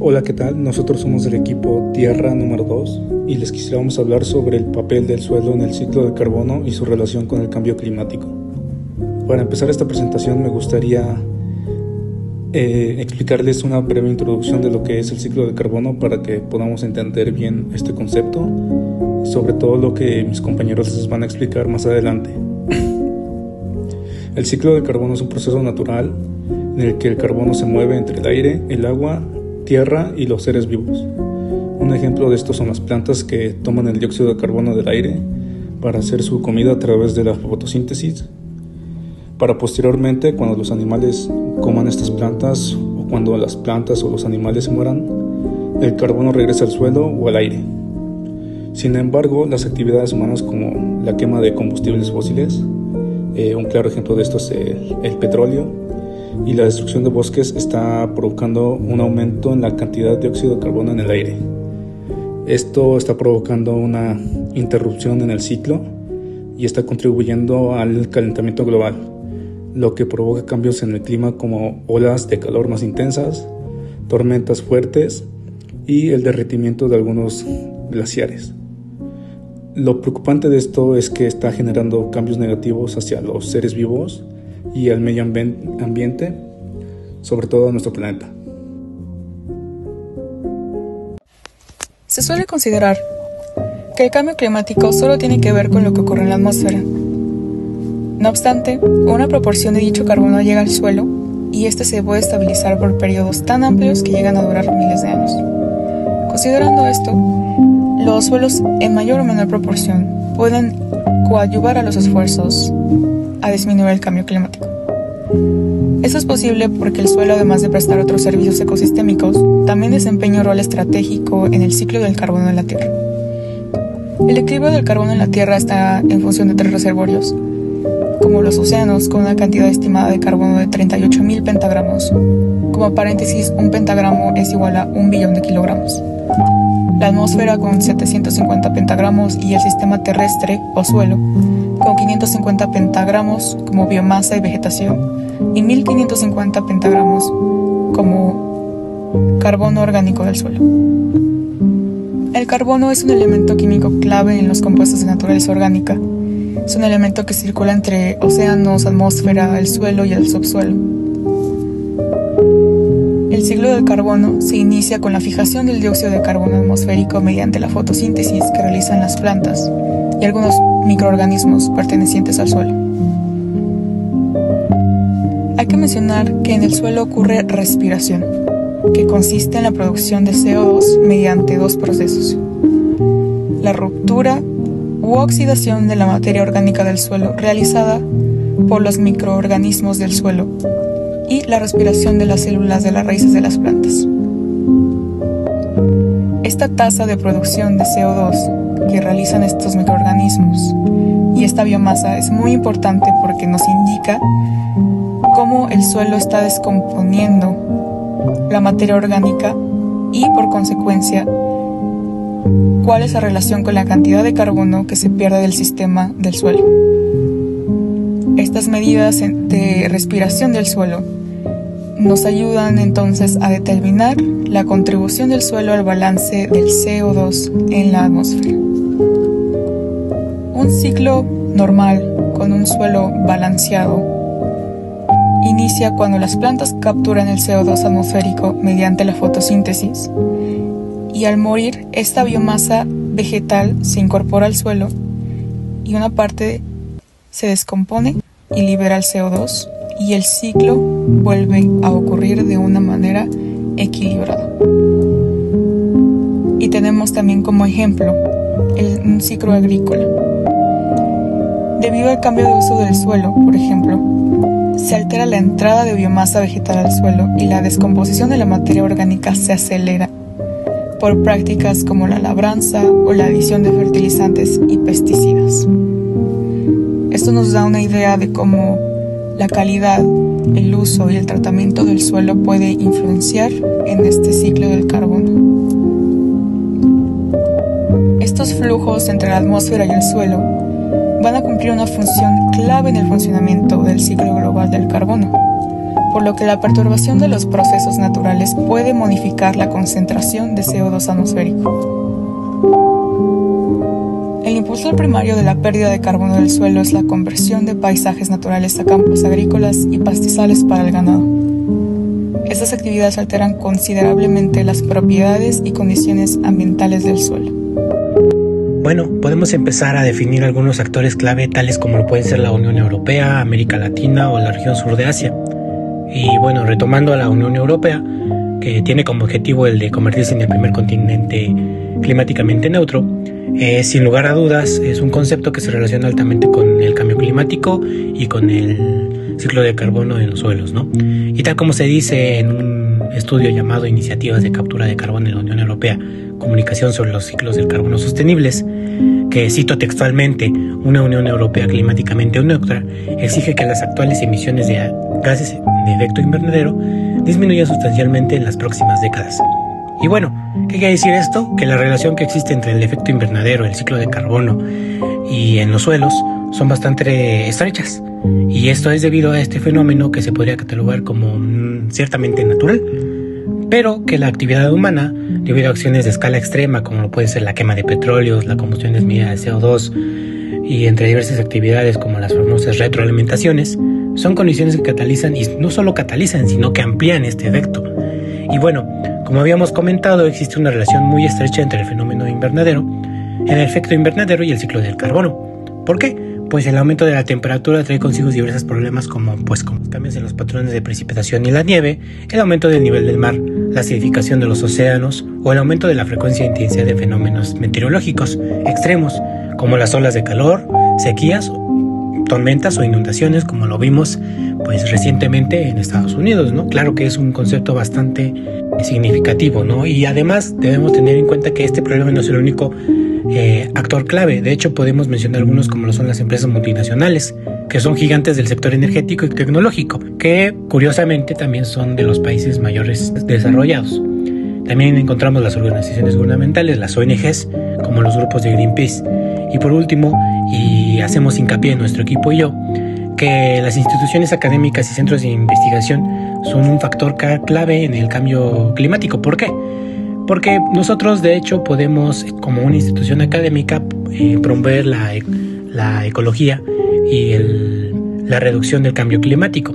Hola, ¿qué tal? Nosotros somos del equipo Tierra número 2 y les quisiéramos hablar sobre el papel del suelo en el ciclo del carbono y su relación con el cambio climático. Para empezar esta presentación me gustaría explicarles una breve introducción de lo que es el ciclo del carbono para que podamos entender bien este concepto y sobre todo lo que mis compañeros les van a explicar más adelante. El ciclo del carbono es un proceso natural en el que el carbono se mueve entre el aire, el agua, tierra y los seres vivos. Un ejemplo de esto son las plantas que toman el dióxido de carbono del aire para hacer su comida a través de la fotosíntesis, para posteriormente, cuando los animales coman estas plantas o cuando las plantas o los animales mueran, el carbono regresa al suelo o al aire. Sin embargo, las actividades humanas como la quema de combustibles fósiles, un claro ejemplo de esto es el petróleo, y la destrucción de bosques está provocando un aumento en la cantidad de dióxido de carbono en el aire. Esto está provocando una interrupción en el ciclo y está contribuyendo al calentamiento global, lo que provoca cambios en el clima como olas de calor más intensas, tormentas fuertes y el derretimiento de algunos glaciares. Lo preocupante de esto es que está generando cambios negativos hacia los seres vivos y al medio ambiente, sobre todo a nuestro planeta. Se suele considerar que el cambio climático solo tiene que ver con lo que ocurre en la atmósfera. No obstante, una proporción de dicho carbono llega al suelo y este se puede estabilizar por periodos tan amplios que llegan a durar miles de años. Considerando esto, los suelos en mayor o menor proporción pueden coadyuvar a los esfuerzos a disminuir el cambio climático. Esto es posible porque el suelo, además de prestar otros servicios ecosistémicos, también desempeña un rol estratégico en el ciclo del carbono en la Tierra. El equilibrio del carbono en la Tierra está en función de tres reservorios, como los océanos, con una cantidad estimada de carbono de 38.000 pentagramos. Como paréntesis, un pentagramo es igual a 1 billón de kilogramos. La atmósfera con 750 pentagramos y el sistema terrestre o suelo con 550 pentagramos como biomasa y vegetación y 1550 pentagramos como carbono orgánico del suelo. El carbono es un elemento químico clave en los compuestos de naturaleza orgánica. Es un elemento que circula entre océanos, atmósfera, el suelo y el subsuelo. El ciclo del carbono se inicia con la fijación del dióxido de carbono atmosférico mediante la fotosíntesis que realizan las plantas y algunos microorganismos pertenecientes al suelo. Hay que mencionar que en el suelo ocurre respiración, que consiste en la producción de CO2 mediante dos procesos: la ruptura u oxidación de la materia orgánica del suelo realizada por los microorganismos del suelo y la respiración de las células de las raíces de las plantas. Esta tasa de producción de CO2 que realizan estos microorganismos y esta biomasa es muy importante porque nos indica cómo el suelo está descomponiendo la materia orgánica y, por consecuencia, cuál es la relación con la cantidad de carbono que se pierde del sistema del suelo. Estas medidas de respiración del suelo nos ayudan entonces a determinar la contribución del suelo al balance del CO2 en la atmósfera. Un ciclo normal con un suelo balanceado inicia cuando las plantas capturan el CO2 atmosférico mediante la fotosíntesis y al morir esta biomasa vegetal se incorpora al suelo y una parte se descompone y libera el CO2 y el ciclo vuelve a ocurrir de una manera equilibrada. Y tenemos también como ejemplo un ciclo agrícola. Debido al cambio de uso del suelo, por ejemplo, se altera la entrada de biomasa vegetal al suelo y la descomposición de la materia orgánica se acelera por prácticas como la labranza o la adición de fertilizantes y pesticidas. Esto nos da una idea de cómo la calidad, el uso y el tratamiento del suelo puede influenciar en este ciclo del carbono. Estos flujos entre la atmósfera y el suelo van a cumplir una función clave en el funcionamiento del ciclo global del carbono, por lo que la perturbación de los procesos naturales puede modificar la concentración de CO2 atmosférico. El impulsor primario de la pérdida de carbono del suelo es la conversión de paisajes naturales a campos agrícolas y pastizales para el ganado. Estas actividades alteran considerablemente las propiedades y condiciones ambientales del suelo. Bueno, podemos empezar a definir algunos actores clave tales como lo pueden ser la Unión Europea, América Latina o la región sur de Asia. Y bueno, retomando a la Unión Europea, que tiene como objetivo el de convertirse en el primer continente climáticamente neutro, sin lugar a dudas es un concepto que se relaciona altamente con el cambio climático y con el ciclo de carbono en los suelos, ¿no? Y tal como se dice en un estudio llamado Iniciativas de Captura de Carbono en la Unión Europea, Comunicación sobre los ciclos del carbono sostenibles, que cito textualmente, una Unión Europea climáticamente neutra exige que las actuales emisiones de gases de efecto invernadero disminuyan sustancialmente en las próximas décadas. Y bueno, ¿qué quiere decir esto? Que la relación que existe entre el efecto invernadero, el ciclo de carbono y en los suelos son bastante estrechas. Y esto es debido a este fenómeno que se podría catalogar como ciertamente natural, pero que la actividad humana, debido a acciones de escala extrema como lo puede ser la quema de petróleos, la combustión desmedida de CO2 y entre diversas actividades como las famosas retroalimentaciones, son condiciones que catalizan, y no solo catalizan, sino que amplían este efecto. Y bueno, como habíamos comentado, existe una relación muy estrecha entre el fenómeno invernadero, el efecto invernadero y el ciclo del carbono. ¿Por qué? Pues el aumento de la temperatura trae consigo diversos problemas como cambios en los patrones de precipitación y la nieve, el aumento del nivel del mar, la acidificación de los océanos o el aumento de la frecuencia e intensidad de fenómenos meteorológicos extremos como las olas de calor, sequías, tormentas o inundaciones, como lo vimos recientemente en Estados Unidos, ¿no? Claro que es un concepto bastante significativo, ¿no? Y además debemos tener en cuenta que este problema no es el único actor clave. De hecho, podemos mencionar algunos como lo son las empresas multinacionales, que son gigantes del sector energético y tecnológico, que curiosamente también son de los países mayores desarrollados. También encontramos las organizaciones gubernamentales, las ONGs, como los grupos de Greenpeace. Y por último, y hacemos hincapié en nuestro equipo y yo, que las instituciones académicas y centros de investigación son un factor clave en el cambio climático. ¿Por qué? Porque nosotros de hecho podemos, como una institución académica, promover la ecología y la reducción del cambio climático.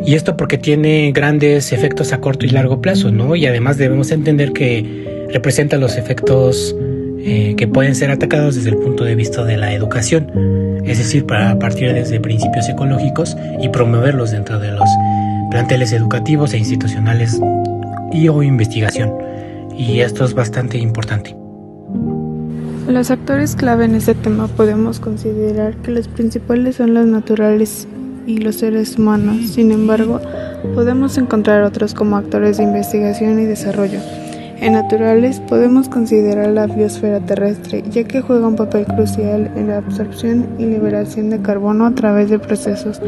Y esto porque tiene grandes efectos a corto y largo plazo, ¿no? Y además debemos entender que representa los efectos que pueden ser atacados desde el punto de vista de la educación, es decir, para partir desde principios ecológicos y promoverlos dentro de los planteles educativos e institucionales o investigación. Y esto es bastante importante. Los actores clave en este tema podemos considerar que los principales son los naturales y los seres humanos. Sin embargo, podemos encontrar otros como actores de investigación y desarrollo. En naturales podemos considerar la biosfera terrestre, ya que juega un papel crucial en la absorción y liberación de carbono a través de procesos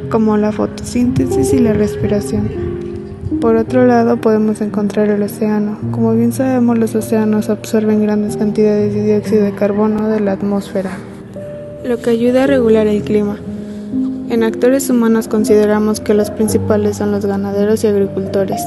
como la fotosíntesis y la respiración. Por otro lado, podemos encontrar el océano. Como bien sabemos, los océanos absorben grandes cantidades de dióxido de carbono de la atmósfera, lo que ayuda a regular el clima. En actores humanos consideramos que los principales son los ganaderos y agricultores,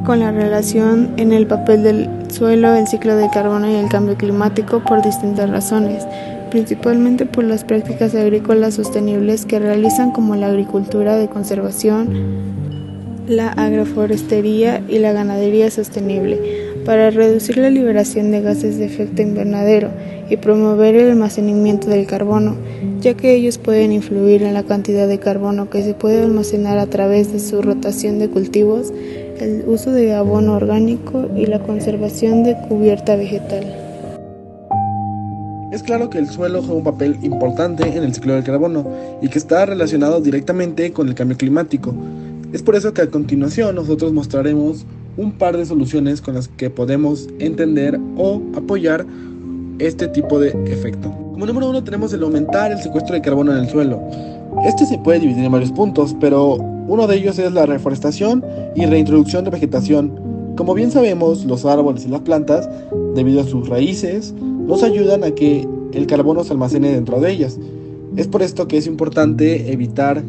con la relación en el papel del suelo, el ciclo del carbono y el cambio climático por distintas razones, principalmente por las prácticas agrícolas sostenibles que realizan como la agricultura de conservación, la agroforestería y la ganadería sostenible, para reducir la liberación de gases de efecto invernadero y promover el almacenamiento del carbono, ya que ellos pueden influir en la cantidad de carbono que se puede almacenar a través de su rotación de cultivos, el uso de abono orgánico y la conservación de cubierta vegetal. Es claro que el suelo juega un papel importante en el ciclo del carbono y que está relacionado directamente con el cambio climático. Es por eso que a continuación nosotros mostraremos un par de soluciones con las que podemos entender o apoyar este tipo de efecto. Como número 1 tenemos el aumentar el secuestro de carbono en el suelo. Este se puede dividir en varios puntos, pero uno de ellos es la reforestación y reintroducción de vegetación. Como bien sabemos, los árboles y las plantas, debido a sus raíces, nos ayudan a que el carbono se almacene dentro de ellas. Es por esto que es importante evitar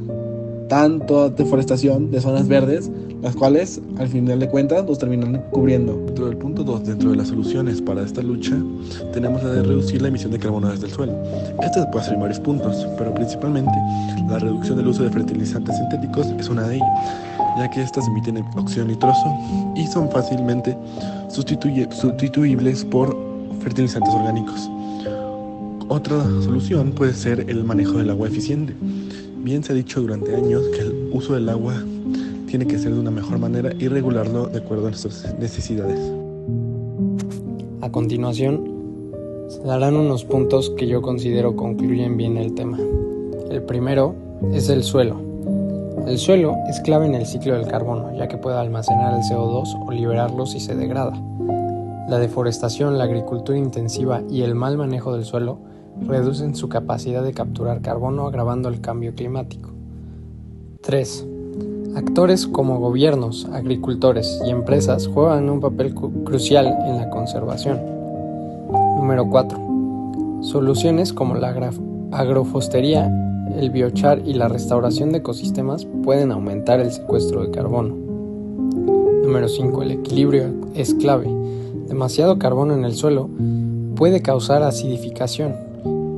tanta deforestación de zonas verdes, las cuales al final de cuentas nos terminan cubriendo. Dentro del punto 2, dentro de las soluciones para esta lucha, tenemos la de reducir la emisión de carbono desde el suelo. Este puede ser en varios puntos, pero principalmente la reducción del uso de fertilizantes sintéticos es una de ellas, ya que estas emiten óxido nitroso y son fácilmente sustituibles por fertilizantes orgánicos. Otra solución puede ser el manejo del agua eficiente. Bien se ha dicho durante años que el uso del agua tiene que ser de una mejor manera y regularlo de acuerdo a nuestras necesidades. A continuación, se darán unos puntos que yo considero concluyen bien el tema. El primero es el suelo. El suelo es clave en el ciclo del carbono, ya que puede almacenar el CO2 o liberarlo si se degrada. La deforestación, la agricultura intensiva y el mal manejo del suelo reducen su capacidad de capturar carbono, agravando el cambio climático. 3. Actores como gobiernos, agricultores y empresas juegan un papel crucial en la conservación. Número 4. Soluciones como la agroforestería, el biochar y la restauración de ecosistemas pueden aumentar el secuestro de carbono. Número 5. El equilibrio es clave. Demasiado carbono en el suelo puede causar acidificación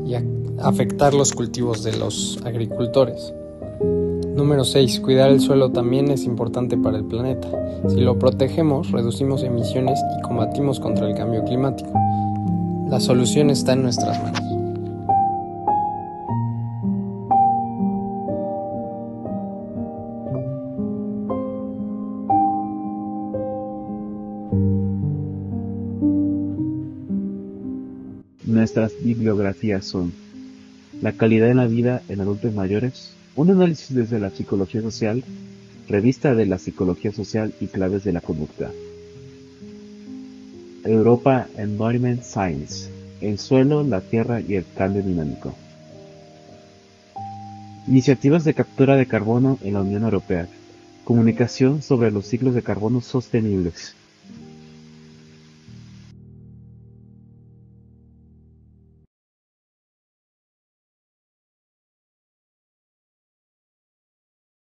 y afectar los cultivos de los agricultores. Número 6. Cuidar el suelo también es importante para el planeta. Si lo protegemos, reducimos emisiones y combatimos contra el cambio climático. La solución está en nuestras manos. Nuestras bibliografías son La calidad en la vida en adultos mayores, un análisis desde la psicología social, Revista de la Psicología Social y claves de la conducta. Europa Environment Science, el suelo, la tierra y el cambio dinámico. Iniciativas de captura de carbono en la Unión Europea, comunicación sobre los ciclos de carbono sostenibles.